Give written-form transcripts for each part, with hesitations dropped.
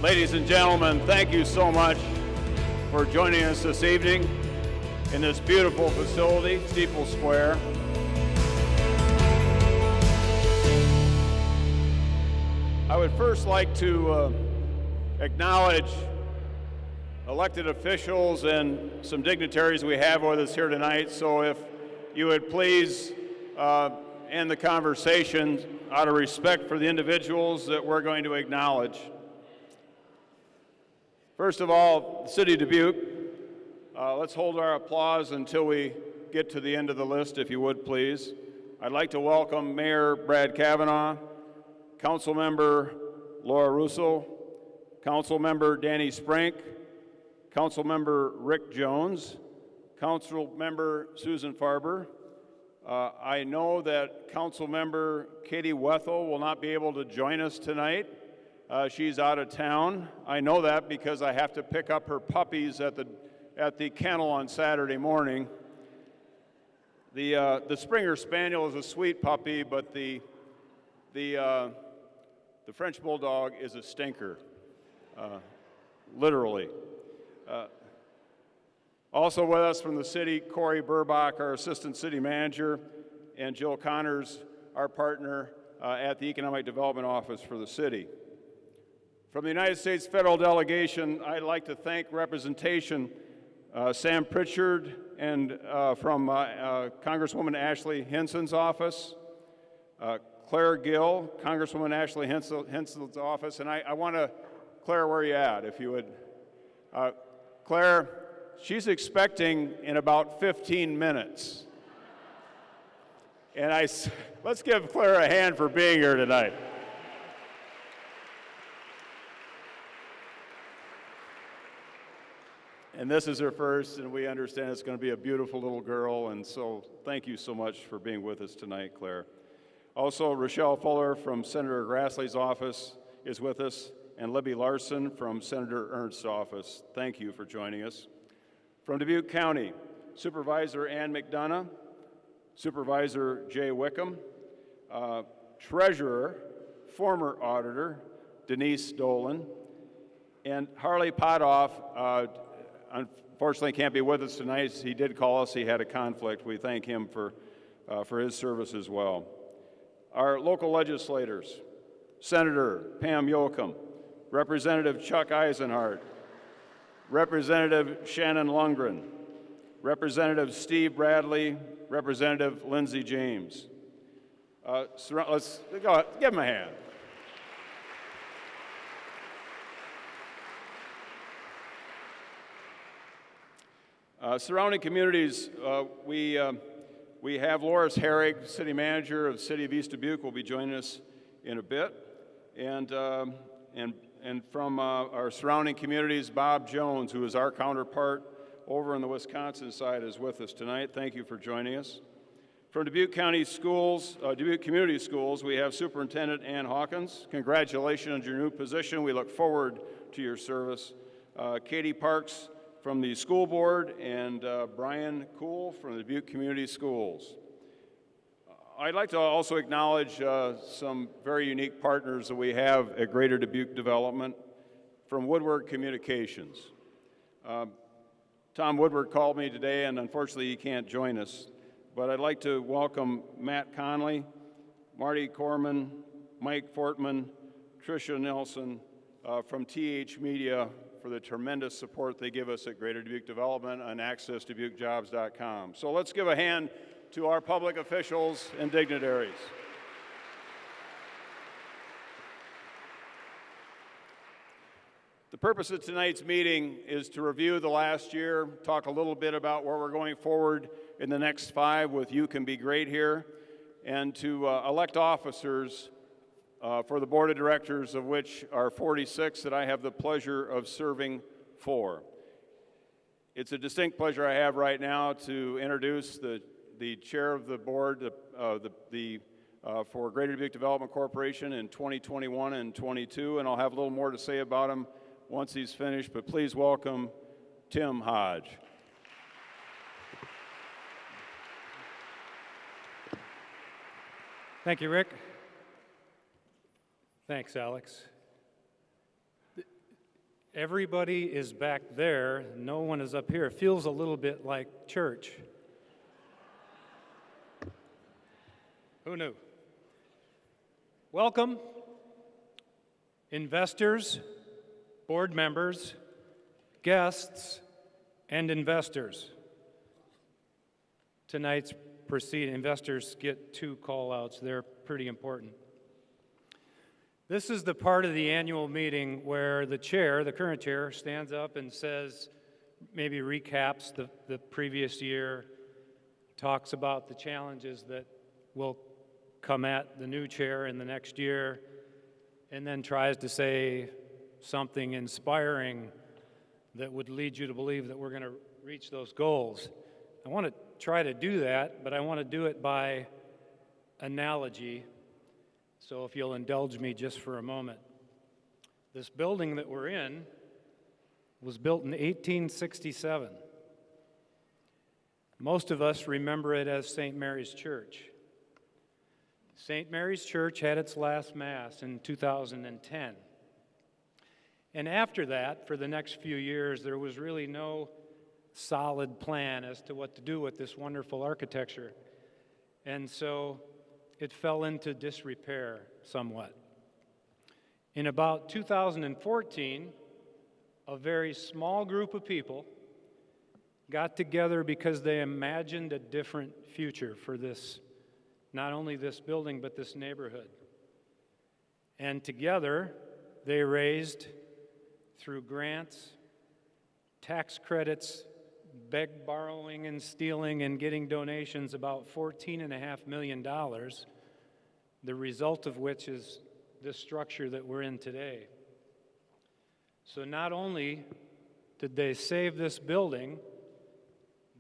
Ladies and gentlemen, thank you so much for joining us this evening in this beautiful facility, Steeple Square. I would first like to acknowledge elected officials and some dignitaries we have with us here tonight. So if you would please end the conversation out of respect for the individuals that we're going to acknowledge. First of all, the City of Dubuque, let's hold our applause until we get to the end of the list, if you would please. I'd like to welcome Mayor Brad Kavanaugh, Councilmember Laura Russo, Councilmember Danny Sprink, Councilmember Rick Jones, Councilmember Susan Farber. I know that Councilmember Katie Wethel will not be able to join us tonight. She's out of town. I know that because I have to pick up her puppies at the kennel on Saturday morning. The Springer Spaniel is a sweet puppy, but the French Bulldog is a stinker, literally. Also with us from the city, Corey Burbach, our Assistant City Manager, and Jill Connors, our partner at the Economic Development Office for the city. From the United States Federal Delegation, I'd like to thank representation Sam Pritchard and from Congresswoman Ashley Hinson's office, Claire Gill, Congresswoman Ashley Hinson's office, and I want to, Claire, where are you at, if you would? Claire, she's expecting in about 15 minutes. And let's give Claire a hand for being here tonight. And this is her first, and we understand it's going to be a beautiful little girl, and so thank you so much for being with us tonight, Claire. Also, Rochelle Fuller from Senator Grassley's office is with us, and Libby Larson from Senator Ernst's office. Thank you for joining us. From Dubuque County, Supervisor Ann McDonough, Supervisor Jay Wickham, Treasurer, former Auditor Denise Dolan, and Harley Potoff, unfortunately can't be with us tonight. He did call us. He had a conflict. We thank him for his service as well. Our local legislators, Senator Pam Yoakum, Representative Chuck Eisenhart, Representative Shannon Lundgren, Representative Steve Bradley, Representative Lindsey James. Let's go, give him a hand. Surrounding communities, we have Loris Herrig, City Manager of the City of East Dubuque, will be joining us in a bit. And from our surrounding communities, Bob Jones, who is our counterpart over on the Wisconsin side, is with us tonight. Thank you for joining us. From Dubuque County Schools, Dubuque Community Schools, we have Superintendent Ann Hawkins. Congratulations on your new position. We look forward to your service. Katie Parks from the school board, and Brian Kuhl from the Dubuque Community Schools. I'd like to also acknowledge some very unique partners that we have at Greater Dubuque Development. From Woodward Communications. Tom Woodward called me today, and unfortunately he can't join us, but I'd like to welcome Matt Conley, Marty Corman, Mike Fortman, Tricia Nelson from TH Media for the tremendous support they give us at Greater Dubuque Development on accessdubuquejobs.com. So let's give a hand to our public officials and dignitaries. The purpose of tonight's meeting is to review the last year, talk a little bit about where we're going forward in the next 5 with You Can Be Great Here, and to elect officers for the board of directors, of which are 46 that I have the pleasure of serving for. It's a distinct pleasure I have right now to introduce the chair of the board for Greater Dubuque Development Corporation in 2021 and 22, and I'll have a little more to say about him once he's finished, but please welcome Tim Hodge. Thank you, Rick. Thanks, Alex. Everybody is back there. No one is up here. It feels a little bit like church. Who knew? Welcome, investors, board members, guests, and investors. Tonight's proceeding, investors get 2 call-outs. They're pretty important. This is the part of the annual meeting where the chair, the current chair, stands up and says, maybe recaps the previous year, talks about the challenges that will come at the new chair in the next year, and then tries to say something inspiring that would lead you to believe that we're going to reach those goals. I want to try to do that, but I want to do it by analogy. So if you'll indulge me just for a moment. This building that we're in was built in 1867. Most of us remember it as St. Mary's Church. St. Mary's Church had its last Mass in 2010. And after that, for the next few years, there was really no solid plan as to what to do with this wonderful architecture. And so it fell into disrepair somewhat. In about 2014, a very small group of people got together because they imagined a different future for this, not only this building, but this neighborhood. And together, they raised, through grants, tax credits, beg, borrowing, and stealing, and getting donations, about $14.5 million, the result of which is this structure that we're in today. So not only did they save this building,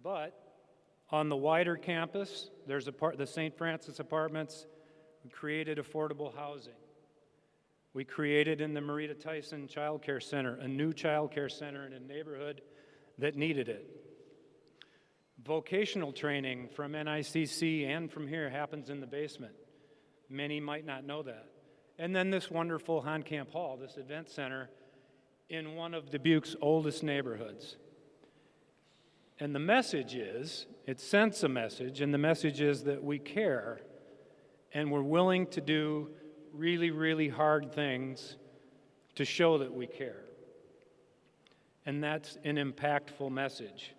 but on the wider campus, there's the St. Francis Apartments. We created affordable housing. We created in the Marita Tyson Child Care Center a new child care center in a neighborhood that needed it. Vocational training from NICC and from here happens in the basement. Many might not know that. And then this wonderful Honkamp Hall, this event center, in one of Dubuque's oldest neighborhoods. And the message is, it sends a message, and the message is that we care, and we're willing to do really, really hard things to show that we care. And that's an impactful message.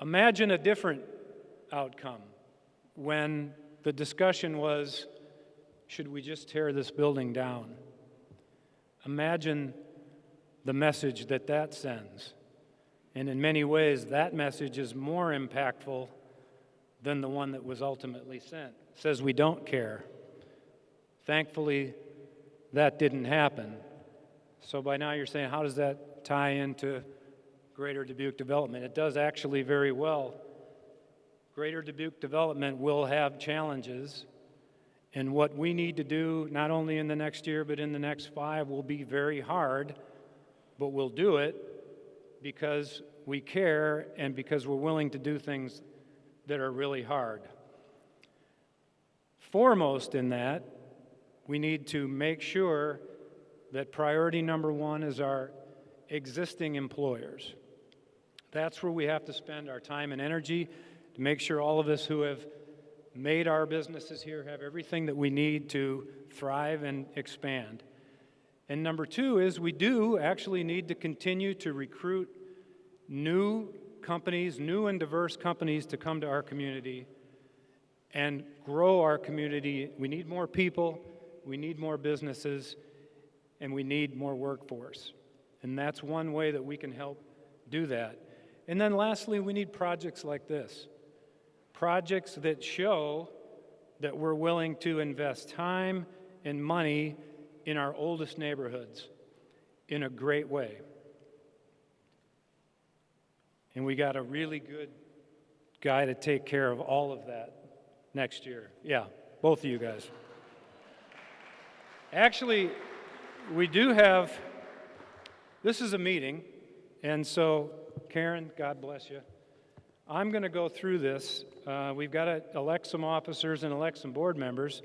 Imagine a different outcome when the discussion was, should we just tear this building down? Imagine the message that that sends. And in many ways, that message is more impactful than the one that was ultimately sent. It says we don't care. Thankfully, that didn't happen. So by now you're saying, how does that tie into Greater Dubuque development? It does actually very well. Greater Dubuque development will have challenges, and what we need to do, not only in the next year, but in the next 5, will be very hard, but we'll do it because we care and because we're willing to do things that are really hard. Foremost in that, we need to make sure that priority number 1 is our existing employers. That's where we have to spend our time and energy to make sure all of us who have made our businesses here have everything that we need to thrive and expand. And number 2 is we do actually need to continue to recruit new companies, new and diverse companies to come to our community and grow our community. We need more people, we need more businesses, and we need more workforce. And that's one way that we can help do that. And then lastly, we need projects like this. Projects that show that we're willing to invest time and money in our oldest neighborhoods in a great way. And we got a really good guy to take care of all of that next year. Yeah, both of you guys. Actually, we do have, this is a meeting, and so Karen, God bless you. I'm going to go through this. We've got to elect some officers and elect some board members,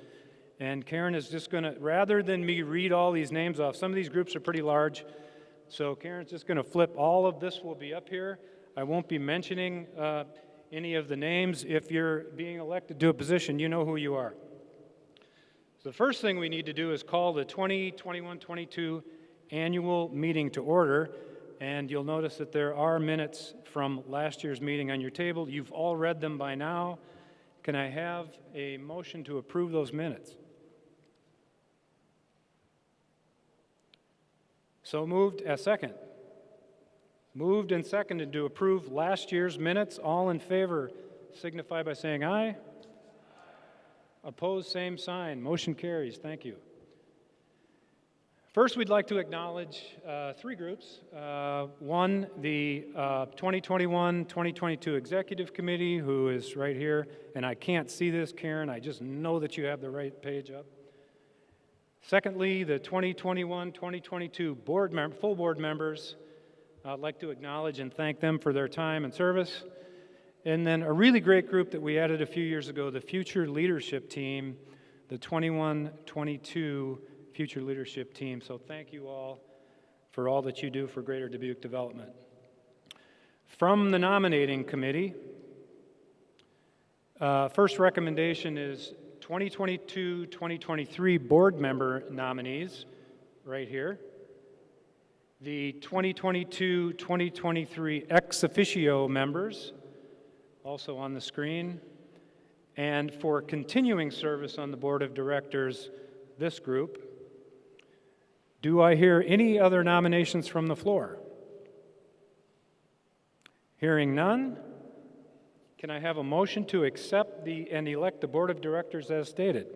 and Karen is just going to, rather than me read all these names off, some of these groups are pretty large, So Karen's just going to flip. All of this will be up here. I won't be mentioning any of the names. If you're being elected to a position, you know who you are. So the first thing we need to do is call the 2021-22 annual meeting to order. And you'll notice that there are minutes from last year's meeting on your table. You've all read them by now. Can I have a motion to approve those minutes? So moved. A second. Moved and seconded to approve last year's minutes. All in favor signify by saying aye. Opposed, same sign. Motion carries. Thank you. First, we'd like to acknowledge three groups. One, the 2021-2022 Executive Committee, who is right here. And I can't see this, Karen. I just know that you have the right page up. Secondly, the 2021-2022 full board members. I'd like to acknowledge and thank them for their time and service. And then a really great group that we added a few years ago, the Future Leadership Team, the 21-22 Future Leadership Team. So thank you all for all that you do for Greater Dubuque development. From the nominating committee, first recommendation is 2022-2023 board member nominees, right here. The 2022-2023 ex officio members, also on the screen. And for continuing service on the board of directors, this group. Do I hear any other nominations from the floor? Hearing none, can I have a motion to accept and elect the board of directors as stated?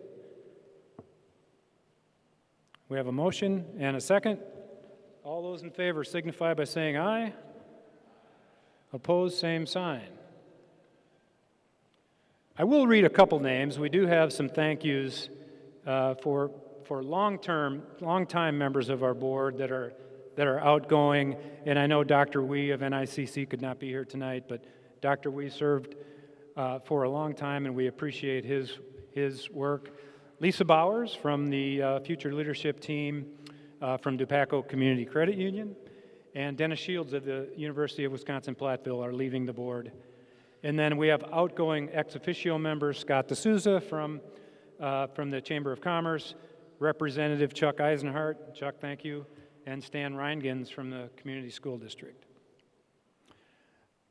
We have a motion and a second. All those in favor signify by saying aye. Opposed, same sign. I will read a couple names. We do have some thank yous for long-time members of our board that are outgoing. And I know Dr. Wee of NICC could not be here tonight, but Dr. Wee served for a long time, and we appreciate his work. Lisa Bowers from the Future Leadership Team from Dubuque Community Credit Union, and Dennis Shields of the University of Wisconsin-Platteville are leaving the board. And then we have outgoing ex officio members, Scott D'Souza from the Chamber of Commerce, Representative Chuck Eisenhart, Chuck, thank you, and Stan Reingans from the Community School District.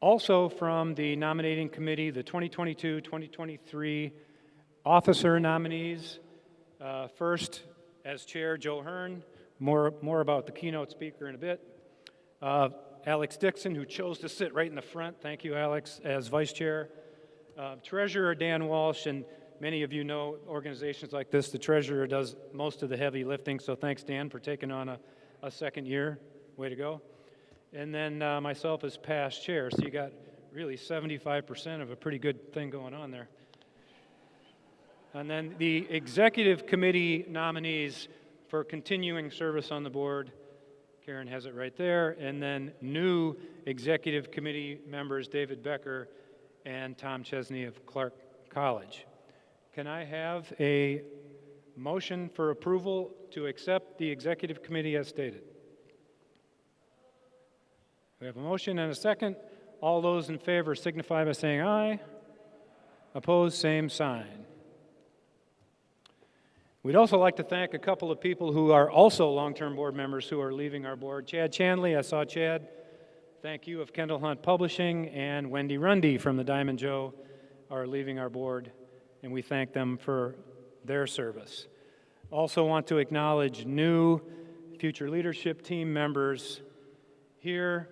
Also from the nominating committee, the 2022-2023 officer nominees. First, as chair, Joe Hearn. More about the keynote speaker in a bit. Alex Dixon, who chose to sit right in the front. Thank you, Alex, as vice chair. Treasurer Dan Walsh, and many of you know organizations like this, the treasurer does most of the heavy lifting, so thanks, Dan, for taking on a second year. Way to go. And then myself as past chair, so you got really 75% of a pretty good thing going on there. And then the executive committee nominees for continuing service on the board, Karen has it right there, and then new executive committee members, David Becker and Tom Chesney of Clark College. Can I have a motion for approval to accept the executive committee as stated? We have a motion and a second. All those in favor signify by saying aye. Opposed, same sign. We'd also like to thank a couple of people who are also long-term board members who are leaving our board. Chad Chanley, I saw Chad. Thank you, of Kendall Hunt Publishing, and Wendy Rundy from the Diamond Joe are leaving our board, and we thank them for their service. Also want to acknowledge new Future Leadership Team members here.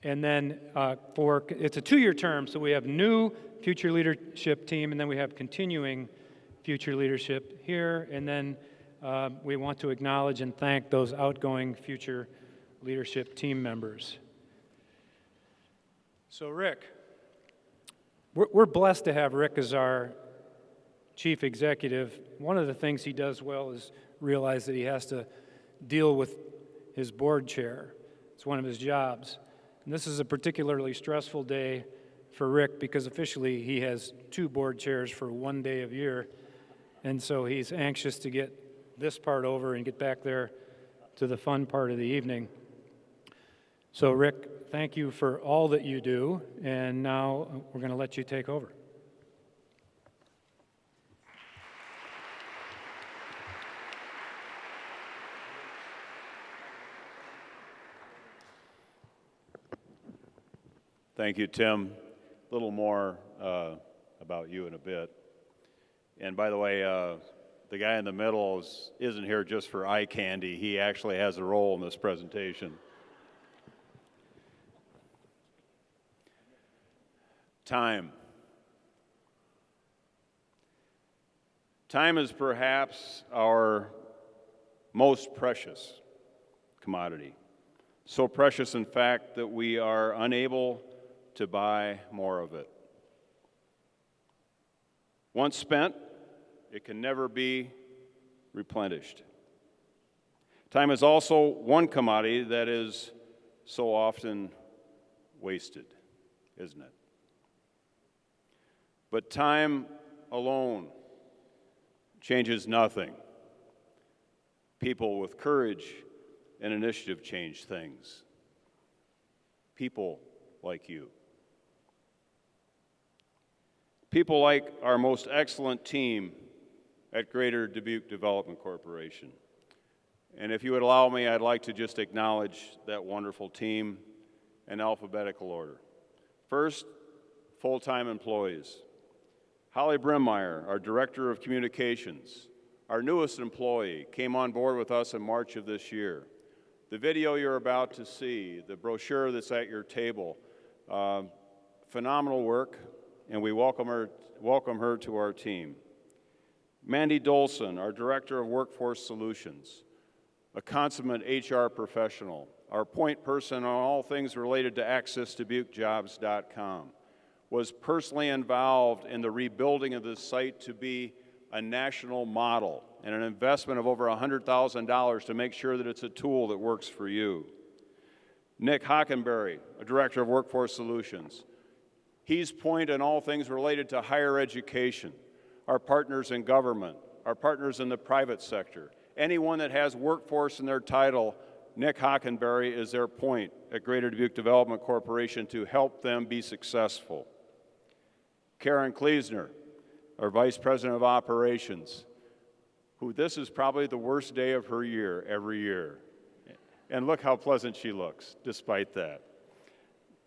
And then it's a 2-year term, so we have new Future Leadership Team, and then we have continuing Future Leadership here, and then we want to acknowledge and thank those outgoing Future Leadership Team members. So Rick, we're blessed to have Rick as our chief executive. One of the things he does well is realize that he has to deal with his board chair. It's one of his jobs. And this is a particularly stressful day for Rick because officially he has 2 board chairs for 1 day of year. And so he's anxious to get this part over and get back there to the fun part of the evening. So Rick, thank you for all that you do, and now we're going to let you take over. Thank you, Tim. A little more about you in a bit. And by the way, the guy in the middle isn't here just for eye candy. He actually has a role in this presentation. Time. Time is perhaps our most precious commodity. So precious, in fact, that we are unable to buy more of it. Once spent, it can never be replenished. Time is also one commodity that is so often wasted, isn't it? But time alone changes nothing. People with courage and initiative change things. People like you. People like our most excellent team at Greater Dubuque Development Corporation. And if you would allow me, I'd like to just acknowledge that wonderful team in alphabetical order. First, full-time employees. Holly Brimmeyer, our Director of Communications, our newest employee, came on board with us in March of this year. The video you're about to see, the brochure that's at your table, phenomenal work, and we welcome her to our team. Mandy Dolson, our Director of Workforce Solutions, a consummate HR professional, our point person on all things related to accessdubukejobs.com, was personally involved in the rebuilding of this site to be a national model and an investment of over $100,000 to make sure that it's a tool that works for you. Nick Hockenberry, a Director of Workforce Solutions. He's point on all things related to higher education, our partners in government, our partners in the private sector. Anyone that has workforce in their title, Nick Hockenberry is their point at Greater Dubuque Development Corporation to help them be successful. Karen Kleesner, our Vice President of Operations, who this is probably the worst day of her year every year. And look how pleasant she looks, despite that.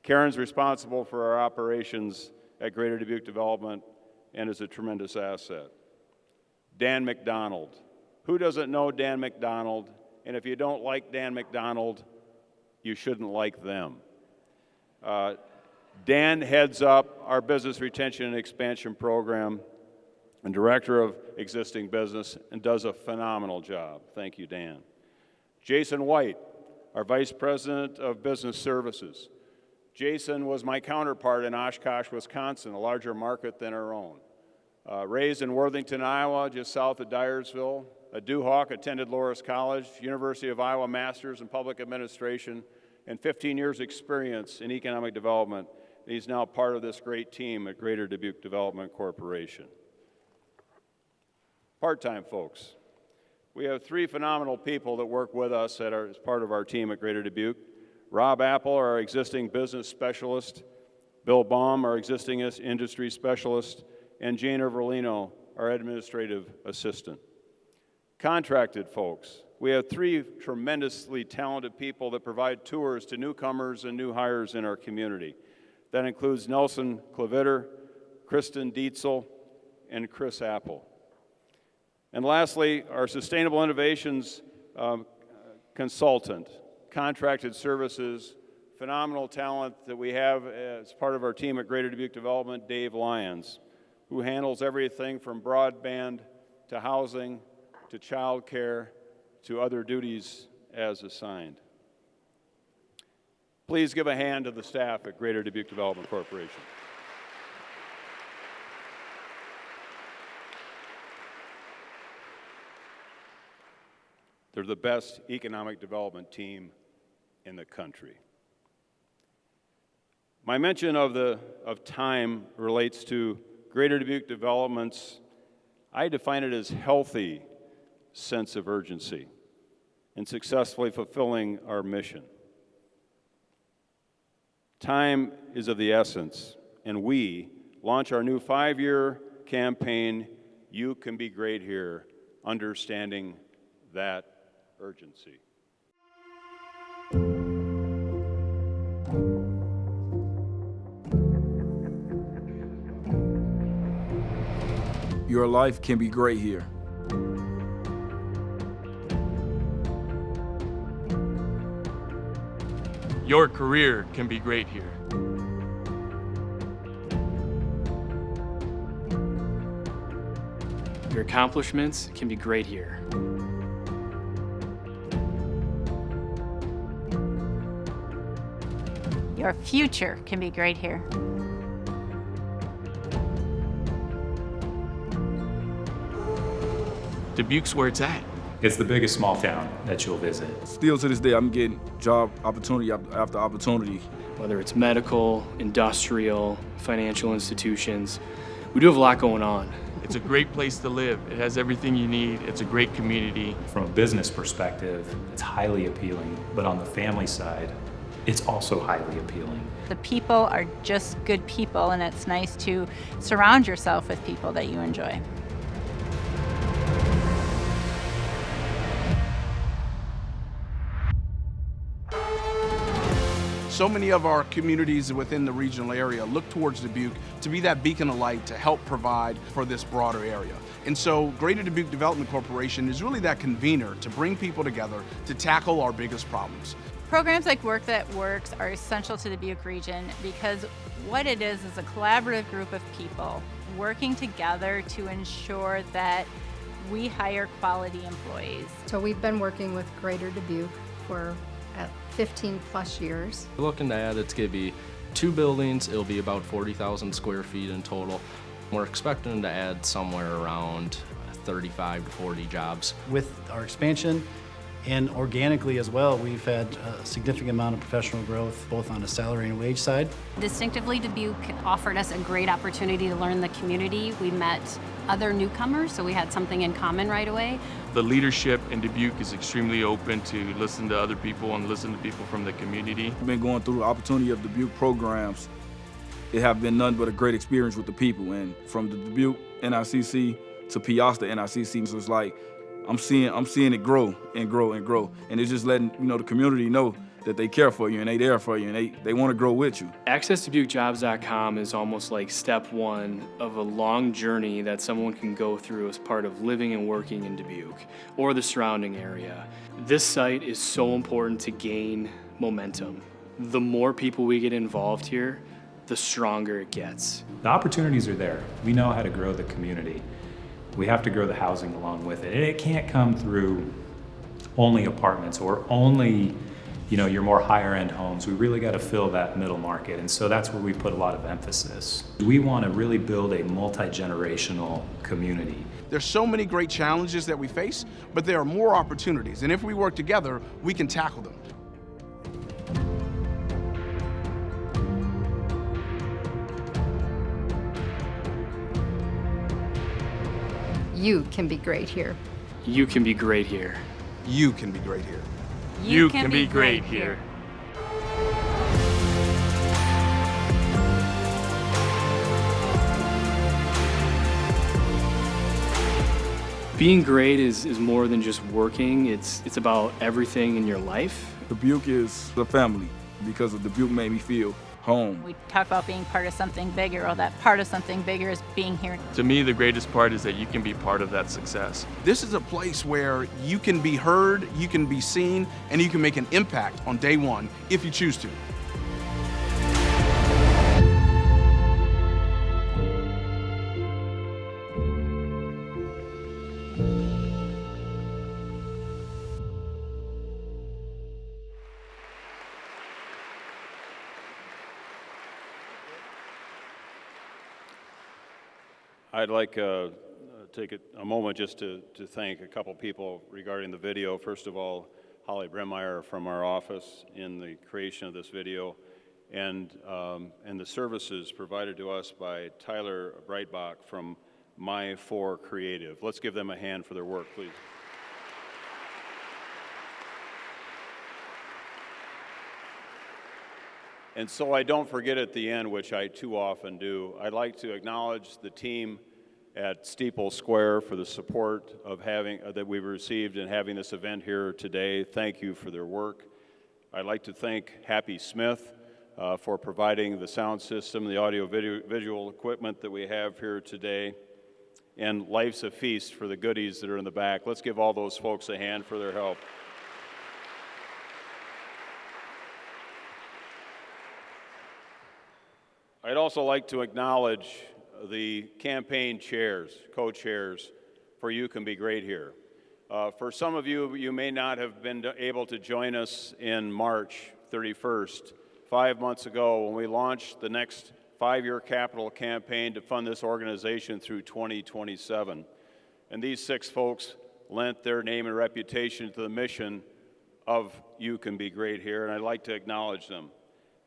Karen's responsible for our operations at Greater Dubuque Development and is a tremendous asset. Dan McDonald. Who doesn't know Dan McDonald? And if you don't like Dan McDonald, you shouldn't like them. Dan heads up our Business Retention and Expansion Program and Director of Existing Business and does a phenomenal job. Thank you, Dan. Jason White, our Vice President of Business Services. Jason was my counterpart in Oshkosh, Wisconsin, a larger market than our own. Raised in Worthington, Iowa, just south of Dyersville. A Dubuque, attended Loras College, University of Iowa Masters in Public Administration, and 15 years experience in economic development. He's now part of this great team at Greater Dubuque Development Corporation. Part-time folks. We have three phenomenal people that work with us as part of our team at Greater Dubuque. Rob Apple, our existing business specialist, Bill Baum, our existing industry specialist, and Jane Verlino, our administrative assistant. Contracted folks. We have three tremendously talented people that provide tours to newcomers and new hires in our community. That includes Nelson Klavitter, Kristen Dietzel, and Chris Apple. And lastly, our Sustainable Innovations consultant, contracted services, phenomenal talent that we have as part of our team at Greater Dubuque Development, Dave Lyons, who handles everything from broadband to housing to child care to other duties as assigned. Please give a hand to the staff at Greater Dubuque Development Corporation. They're the best economic development team in the country. My mention of time relates to Greater Dubuque Development's, I define it as healthy sense of urgency. in successfully fulfilling our mission. Time is of the essence, and we launch our new 5-year campaign, You Can Be Great Here, understanding that urgency. Your life can be great here. Your career can be great here. Your accomplishments can be great here. Your future can be great here. Dubuque's where it's at. It's the biggest small town that you'll visit. Still to this day, I'm getting job opportunity after opportunity. Whether it's medical, industrial, financial institutions, we do have a lot going on. It's a great place to live. It has everything you need. It's a great community. From a business perspective, it's highly appealing, but on the family side, it's also highly appealing. The people are just good people, and it's nice to surround yourself with people that you enjoy. So many of our communities within the regional area look towards Dubuque to be that beacon of light to help provide for this broader area. And so Greater Dubuque Development Corporation is really that convener to bring people together to tackle our biggest problems. Programs like Work That Works are essential to the Dubuque region because what it is a collaborative group of people working together to ensure that we hire quality employees. So we've been working with Greater Dubuque for 15 plus years. We're looking to add, it's going to be 2 buildings. It'll be about 40,000 square feet in total. We're expecting to add somewhere around 35 to 40 jobs. With our expansion and organically as well, we've had a significant amount of professional growth, both on the salary and wage side. Distinctively, Dubuque offered us a great opportunity to learn the community. We met other newcomers, so we had something in common right away. The leadership in Dubuque is extremely open to listen to other people and listen to people from the community. I've been going through the opportunity of Dubuque programs. It have been nothing but a great experience with the people, and from the Dubuque NICC to Piasta NICC, so it's like I'm seeing it grow and grow and grow, and it's just letting the community know that they care for you and they there for you and they want to grow with you. AccessDubuqueJobs.com is almost like step one of a long journey that someone can go through as part of living and working in Dubuque or the surrounding area. This site is so important to gain momentum. The more people we get involved here, the stronger it gets. The opportunities are there. We know how to grow the community. We have to grow the housing along with it. It can't come through only apartments or only your more higher end homes. We really got to fill that middle market, and so that's where we put a lot of emphasis. We want to really build a multi-generational community. There's so many great challenges that we face, but there are more opportunities, and if we work together, we can tackle them. You can be great here. You can be great here. You can be great here. You can be great here. Being great is more than just working. It's about everything in your life. Dubuque is the family because Dubuque made me feel home. We talk about being part of something bigger, or that part of something bigger is being here. To me, the greatest part is that you can be part of that success. This is a place where you can be heard, you can be seen, and you can make an impact on day one if you choose to. I'd like to take a moment just to thank a couple people regarding the video. First of all, Holly Bremmeyer from our office in the creation of this video, and the services provided to us by Tyler Breitbach from My4 Creative. Let's give them a hand for their work, please. And so I don't forget at the end, which I too often do, I'd like to acknowledge the team at Steeple Square for the support of that we've received in having this event here today. Thank you for their work. I'd like to thank Happy Smith for providing the sound system, the audio visual equipment that we have here today, and Life's a Feast for the goodies that are in the back. Let's give all those folks a hand for their help. I'd also like to acknowledge the campaign chairs, co-chairs for You Can Be Great Here. For some of you, you may not have been able to join us in March 31st, 5 months ago, when we launched the next 5-year capital campaign to fund this organization through 2027. And these 6 folks lent their name and reputation to the mission of You Can Be Great Here, and I'd like to acknowledge them.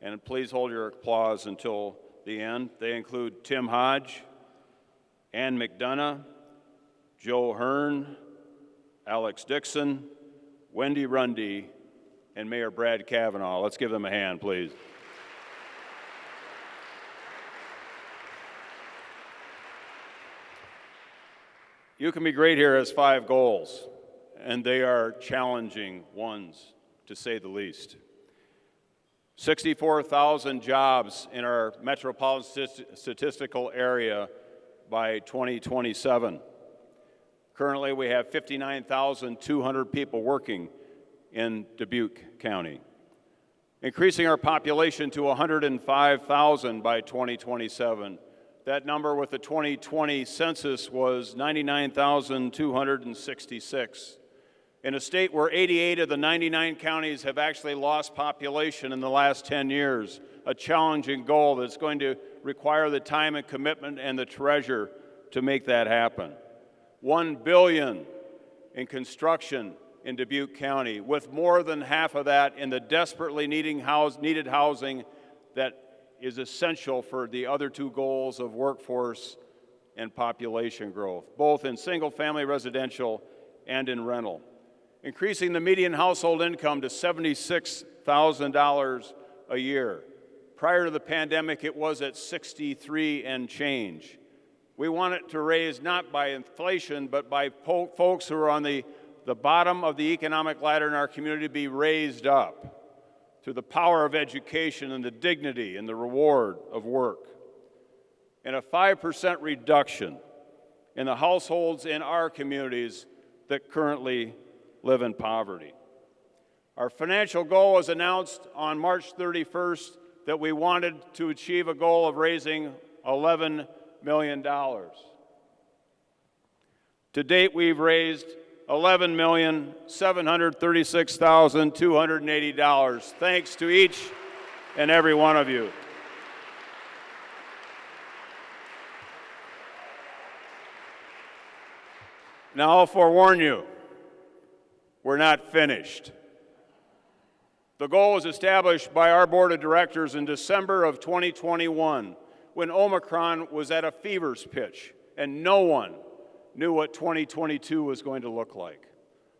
And please hold your applause until the end. They include Tim Hodge, Ann McDonough, Joe Hearn, Alex Dixon, Wendy Rundy, and Mayor Brad Kavanaugh. Let's give them a hand, please. You Can Be Great Here has 5 goals, and they are challenging ones, to say the least. 64,000 jobs in our metropolitan statistical area by 2027. Currently, we have 59,200 people working in Dubuque County. Increasing our population to 105,000 by 2027. That number with the 2020 census was 99,266. In a state where 88 of the 99 counties have actually lost population in the last 10 years, a challenging goal that's going to require the time and commitment and the treasure to make that happen. $1 billion in construction in Dubuque County, with more than half of that in the desperately needed housing that is essential for the other 2 goals of workforce and population growth, both in single-family residential and in rental. Increasing the median household income to $76,000 a year. Prior to the pandemic, it was at 63 and change. We want it to raise not by inflation, but by folks who are on the bottom of the economic ladder in our community to be raised up through the power of education and the dignity and the reward of work. And a 5% reduction in the households in our communities that currently live in poverty. Our financial goal was announced on March 31st that we wanted to achieve a goal of raising $11 million. To date, we've raised $11,736,280. Thanks to each and every one of you. Now, I'll forewarn you, we're not finished. The goal was established by our board of directors in December of 2021, when Omicron was at a fever's pitch, and no one knew what 2022 was going to look like.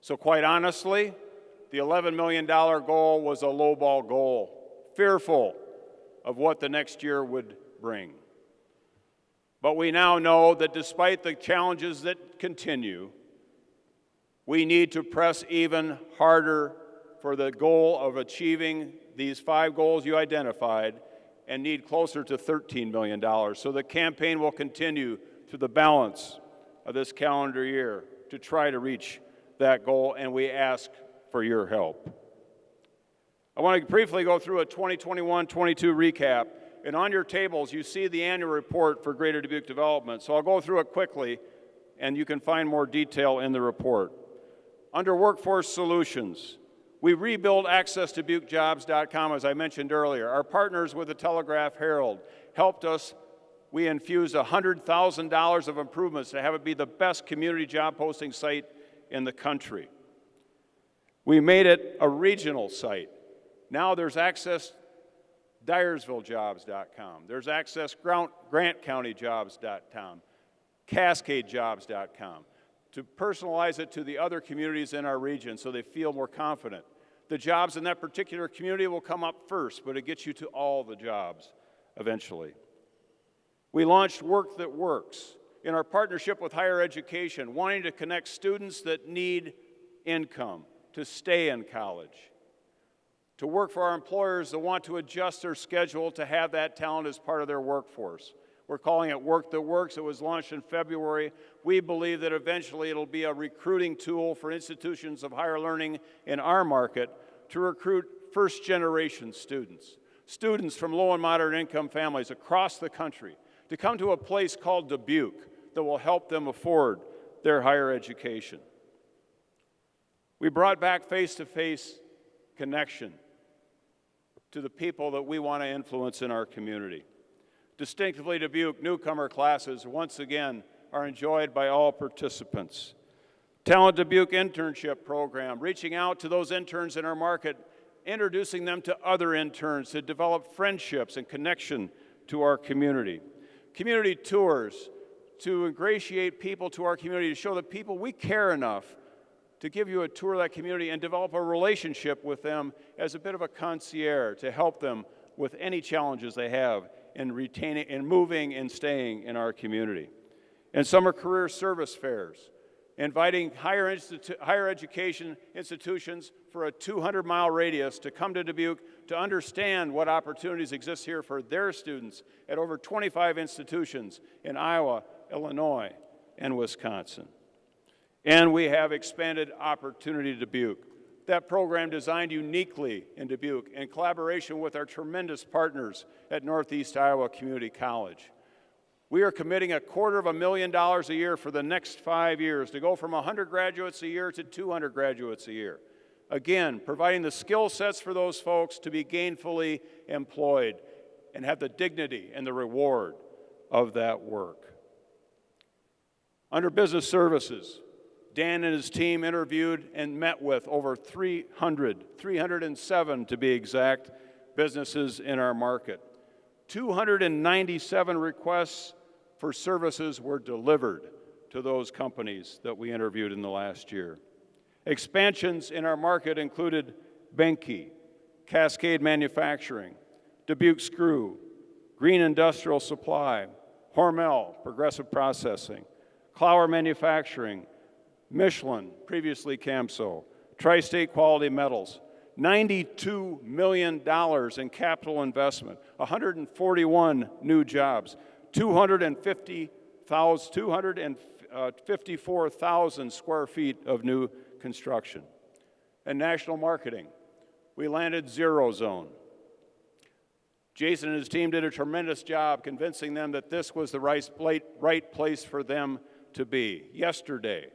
So quite honestly, the $11 million goal was a lowball goal, fearful of what the next year would bring. But we now know that despite the challenges that continue, we need to press even harder for the goal of achieving these 5 goals you identified and need closer to $13 million. So the campaign will continue through the balance of this calendar year to try to reach that goal, and we ask for your help. I want to briefly go through a 2021-22 recap, and on your tables you see the annual report for Greater Dubuque Development, so I'll go through it quickly, and you can find more detail in the report. Under Workforce Solutions, we rebuilt AccessDubuqueJobs.com, as I mentioned earlier. Our partners with the Telegraph-Herald helped us. We infused $100,000 of improvements to have it be the best community job posting site in the country. We made it a regional site. Now there's AccessDyersvilleJobs.com. There's AccessGrantCountyJobs.com, CascadeJobs.com, to personalize it to the other communities in our region so they feel more confident. The jobs in that particular community will come up first, but it gets you to all the jobs eventually. We launched Work That Works in our partnership with higher education, wanting to connect students that need income to stay in college, to work for our employers that want to adjust their schedule to have that talent as part of their workforce. We're calling it Work That Works. It was launched in February. We believe that eventually it'll be a recruiting tool for institutions of higher learning in our market to recruit first-generation students, students from low and moderate income families across the country, to come to a place called Dubuque that will help them afford their higher education. We brought back face-to-face connection to the people that we want to influence in our community. Distinctively Dubuque, newcomer classes once again are enjoyed by all participants. Talent Dubuque internship program, reaching out to those interns in our market, introducing them to other interns to develop friendships and connection to our community. Community tours to ingratiate people to our community, to show the people we care enough to give you a tour of that community and develop a relationship with them as a bit of a concierge to help them with any challenges they have in retaining, in moving and staying in our community. And summer career service fairs, inviting higher education institutions for a 200-mile radius to come to Dubuque to understand what opportunities exist here for their students at over 25 institutions in Iowa, Illinois, and Wisconsin. And we have expanded Opportunity Dubuque. That program designed uniquely in Dubuque in collaboration with our tremendous partners at Northeast Iowa Community College. We are committing $250,000 a year for the next 5 years to go from 100 graduates a year to 200 graduates a year. Again, providing the skill sets for those folks to be gainfully employed and have the dignity and the reward of that work. Under business services, Dan and his team interviewed and met with over 307 to be exact, businesses in our market. 297 requests for services were delivered to those companies that we interviewed in the last year. Expansions in our market included Benke, Cascade Manufacturing, Dubuque Screw, Green Industrial Supply, Hormel, Progressive Processing, Clower Manufacturing, Michelin, previously Camso, Tri-State Quality Metals, $92 million in capital investment, 141 new jobs, 254,000 square feet of new construction. And national marketing, we landed Zero Zone. Jason and his team did a tremendous job convincing them that this was the right place for them to be. Yesterday,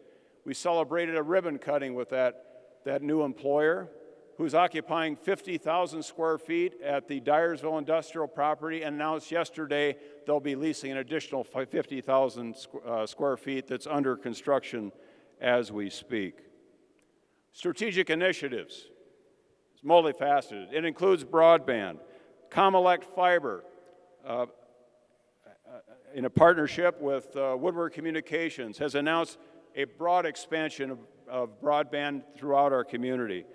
we celebrated a ribbon cutting with that new employer who's occupying 50,000 square feet at the Dyersville industrial property, and announced yesterday they'll be leasing an additional 50,000 square feet that's under construction as we speak. Strategic initiatives, it's multifaceted. It includes broadband. Comelect Fiber, in a partnership with Woodward Communications, has announced a broad expansion of broadband throughout our community.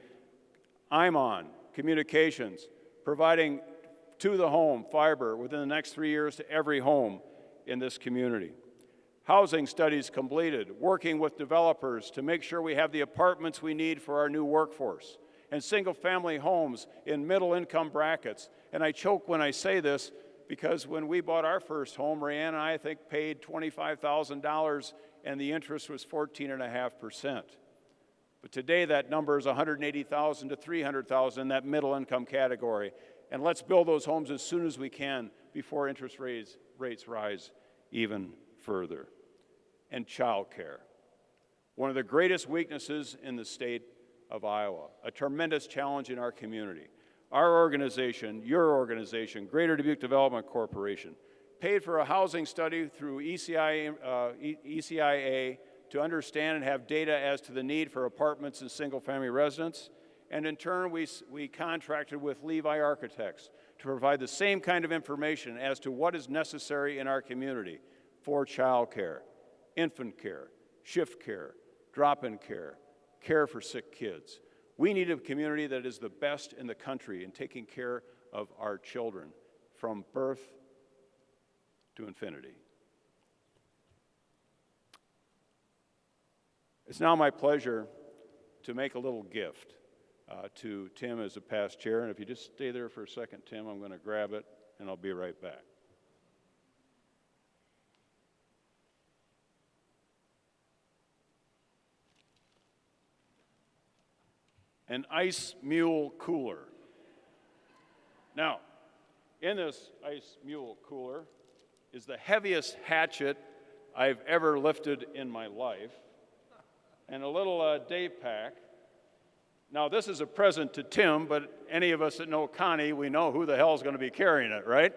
IMON Communications, providing to-the-home fiber within the next 3 years to every home in this community. Housing studies completed, working with developers to make sure we have the apartments we need for our new workforce, and single-family homes in middle-income brackets. And I choke when I say this because when we bought our first home, Rayanne and I think paid $25,000 and the interest was 14.5%. But today that number is $180,000 to $300,000 in that middle income category. And let's build those homes as soon as we can before interest rates rise even further. And childcare, one of the greatest weaknesses in the state of Iowa, a tremendous challenge in our community. Our organization, your organization, Greater Dubuque Development Corporation, paid for a housing study through ECIA to understand and have data as to the need for apartments and single-family residents. And in turn, we contracted with Levi Architects to provide the same kind of information as to what is necessary in our community for child care, infant care, shift care, drop-in care, care for sick kids. We need a community that is the best in the country in taking care of our children from birth to infinity. It's now my pleasure to make a little gift to Tim as a past chair. And if you just stay there for a second, Tim, I'm going to grab it, and I'll be right back. An ice mule cooler. Now, in this ice mule cooler is the heaviest hatchet I've ever lifted in my life, and a little day pack. Now, this is a present to Tim, but any of us that know Connie, we know who the hell is going to be carrying it, right?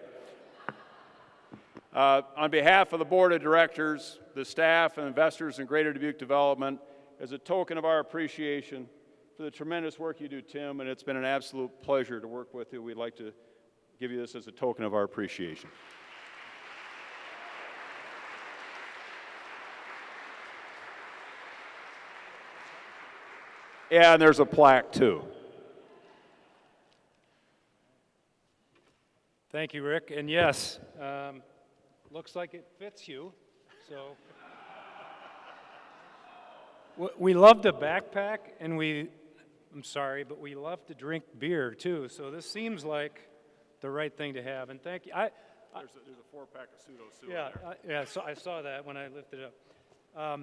On behalf of the board of directors, the staff, and investors in Greater Dubuque Development, as a token of our appreciation for the tremendous work you do, Tim, and it's been an absolute pleasure to work with you. We'd like to give you this as a token of our appreciation. Yeah, and there's a plaque, too. Thank you, Rick. And yes, looks like it fits you. So we love to backpack, and I'm sorry, but we love to drink beer, too. So this seems like the right thing to have. And thank you. There's a 4-pack of pseudo-sue there. Yeah, so I saw that when I lifted it up.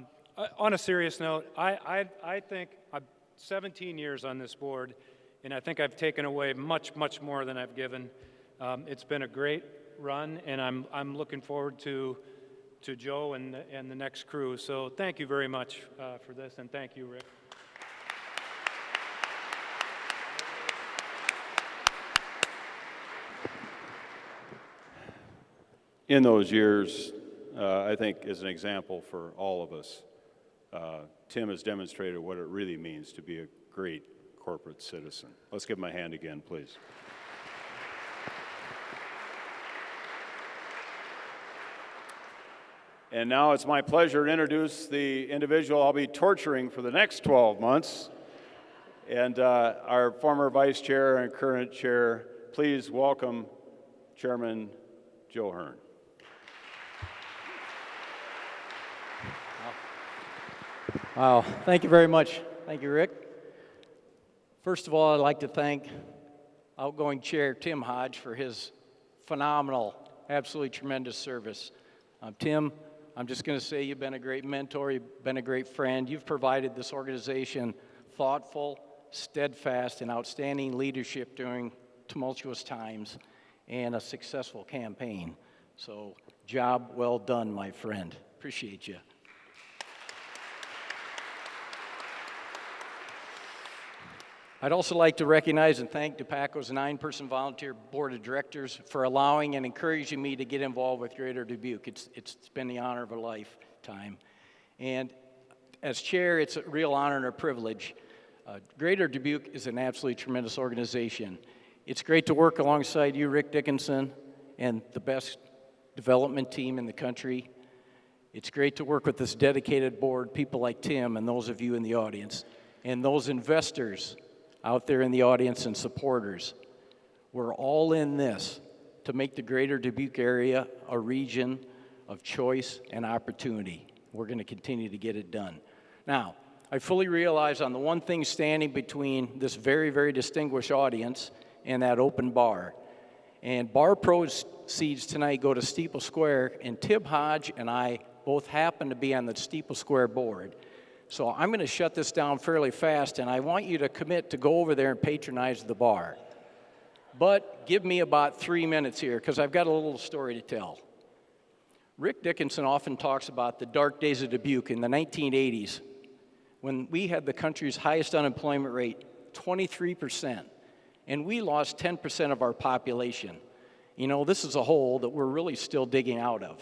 On a serious note, I think I'm 17 years on this board, and I think I've taken away much, much more than I've given. It's been a great run, and I'm looking forward to Joe and the next crew. So thank you very much for this, and thank you, Rick. In those years, I think as an example for all of us, Tim has demonstrated what it really means to be a great corporate citizen. Let's give him a hand again, please. And now it's my pleasure to introduce the individual I'll be torturing for the next 12 months, and our former vice chair and current chair. Please welcome Chairman Joe Hearn. Wow, thank you very much. Thank you, Rick. First of all, I'd like to thank outgoing Chair Tim Hodge for his phenomenal, absolutely tremendous service. Tim, I'm just going to say you've been a great mentor, you've been a great friend. You've provided this organization thoughtful, steadfast, and outstanding leadership during tumultuous times and a successful campaign. So, job well done, my friend. Appreciate you. I'd also like to recognize and thank Dupaco's 9-person volunteer board of directors for allowing and encouraging me to get involved with Greater Dubuque. It's been the honor of a lifetime. And as chair, it's a real honor and a privilege. Greater Dubuque is an absolutely tremendous organization. It's great to work alongside you, Rick Dickinson, and the best development team in the country. It's great to work with this dedicated board, people like Tim and those of you in the audience, and those investors out there in the audience and supporters. We're all in this to make the Greater Dubuque area a region of choice and opportunity. We're going to continue to get it done. Now, I fully realize I'm the one thing standing between this very, very distinguished audience and that open bar. And bar proceeds tonight go to Steeple Square, and Tim Hodge and I both happen to be on the Steeple Square board. So I'm going to shut this down fairly fast, and I want you to commit to go over there and patronize the bar. But give me about 3 minutes here, because I've got a little story to tell. Rick Dickinson often talks about the dark days of Dubuque in the 1980s, when we had the country's highest unemployment rate, 23%, and we lost 10% of our population. You know, this is a hole that we're really still digging out of.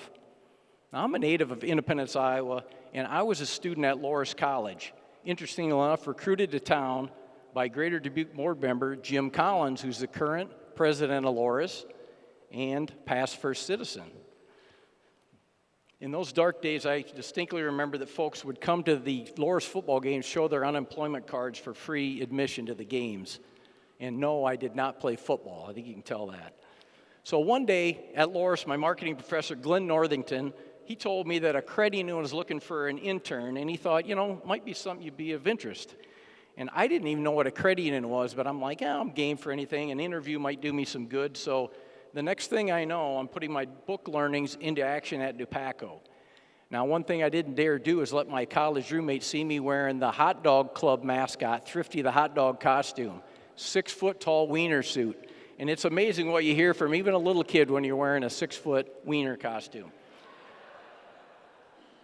Now, I'm a native of Independence, Iowa, and I was a student at Loras College. Interestingly enough, recruited to town by Greater Dubuque board member Jim Collins, who's the current president of Loras and past first citizen. In those dark days, I distinctly remember that folks would come to the Loras football games, show their unemployment cards for free admission to the games. And no, I did not play football. I think you can tell that. So one day at Loras, my marketing professor, Glenn Northington, he told me that a credit union was looking for an intern, and he thought, might be something you'd be of interest. And I didn't even know what a credit union was, but I'm like, I'm game for anything. An interview might do me some good. So the next thing I know, I'm putting my book learnings into action at Dubuque. Now, one thing I didn't dare do is let my college roommates see me wearing the hot dog club mascot, Thrifty the hot dog costume, 6-foot-tall wiener suit. And it's amazing what you hear from even a little kid when you're wearing a 6-foot wiener costume.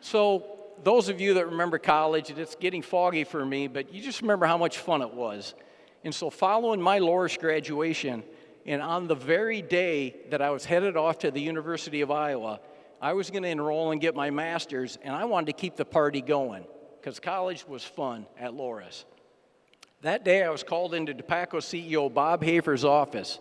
So those of you that remember college, it's getting foggy for me, but you just remember how much fun it was. And so following my Loras graduation, and on the very day that I was headed off to the University of Iowa, I was going to enroll and get my master's, and I wanted to keep the party going because college was fun at Loras. That day, I was called into Dubuque CEO Bob Hafer's office.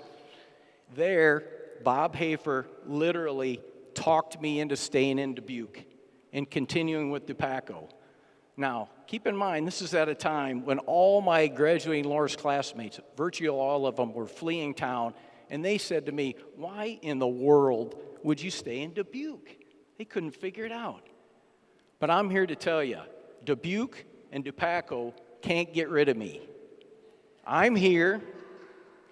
There, Bob Hafer literally talked me into staying in Dubuque and continuing with Dubuque. Now, keep in mind, this is at a time when all my graduating Loras classmates, virtually all of them, were fleeing town, and they said to me, why in the world would you stay in Dubuque? They couldn't figure it out. But I'm here to tell you, Dubuque and Dubuque can't get rid of me. I'm here.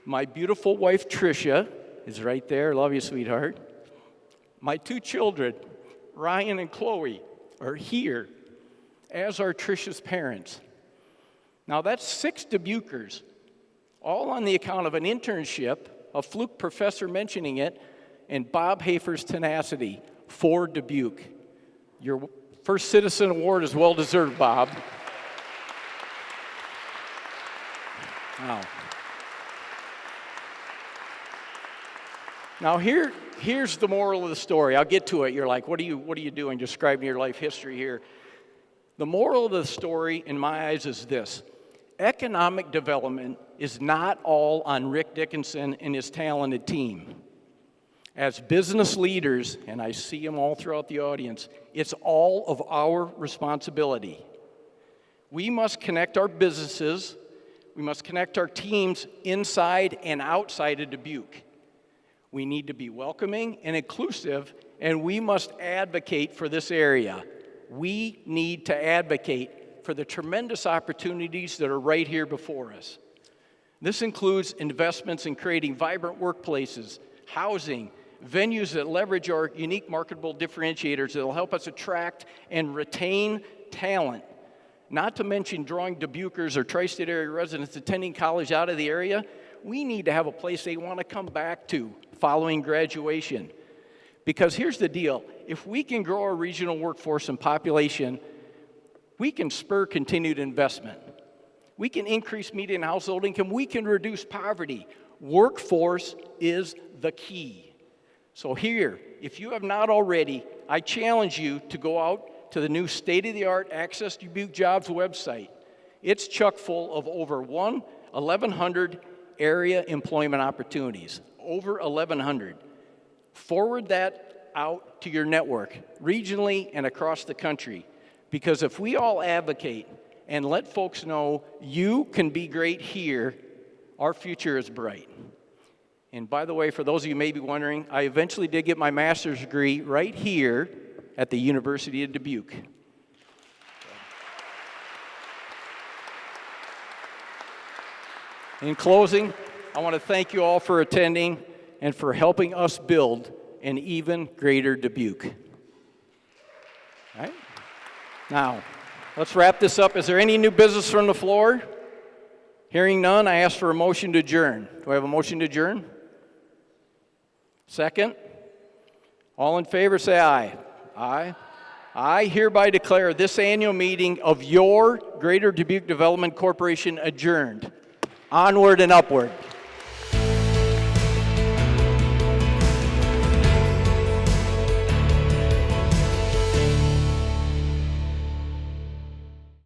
My beautiful wife, Tricia, is right there. Love you, sweetheart. My 2 children, Ryan and Chloe, are here, as are Tricia's parents. Now, that's 6 Dubuquers, all on the account of an internship, a fluke professor mentioning it, and Bob Hafer's tenacity for Dubuque. Your first Citizen Award is well-deserved, Bob. Now here's the moral of the story. I'll get to it. You're like, what are you doing? Describing your life history here. The moral of the story, in my eyes, is this. Economic development is not all on Rick Dickinson and his talented team. As business leaders, and I see them all throughout the audience, it's all of our responsibility. We must connect our businesses, we must connect our teams inside and outside of Dubuque. We need to be welcoming and inclusive, and we must advocate for this area. We need to advocate for the tremendous opportunities that are right here before us. This includes investments in creating vibrant workplaces, housing, venues that leverage our unique marketable differentiators that will help us attract and retain talent. Not to mention drawing Dubuquers or tri-state area residents attending college out of the area. We need to have a place they want to come back to following graduation. Because here's the deal, if we can grow our regional workforce and population, we can spur continued investment. We can increase median household income, we can reduce poverty. Workforce is the key. So here, if you have not already, I challenge you to go out to the new state-of-the-art Access Dubuque Jobs website. It's chock full of over 1,100 area employment opportunities, over 1,100. Forward that out to your network, regionally and across the country, because if we all advocate and let folks know you can be great here, our future is bright. And by the way, for those of you who may be wondering, I eventually did get my master's degree right here at the University of Dubuque. In closing, I want to thank you all for attending and for helping us build an even greater Dubuque. All right? Now, let's wrap this up. Is there any new business from the floor? Hearing none, I ask for a motion to adjourn. Do I have a motion to adjourn? Second? All in favor, say aye. Aye. I hereby declare this annual meeting of your Greater Dubuque Development Corporation adjourned. Onward and upward.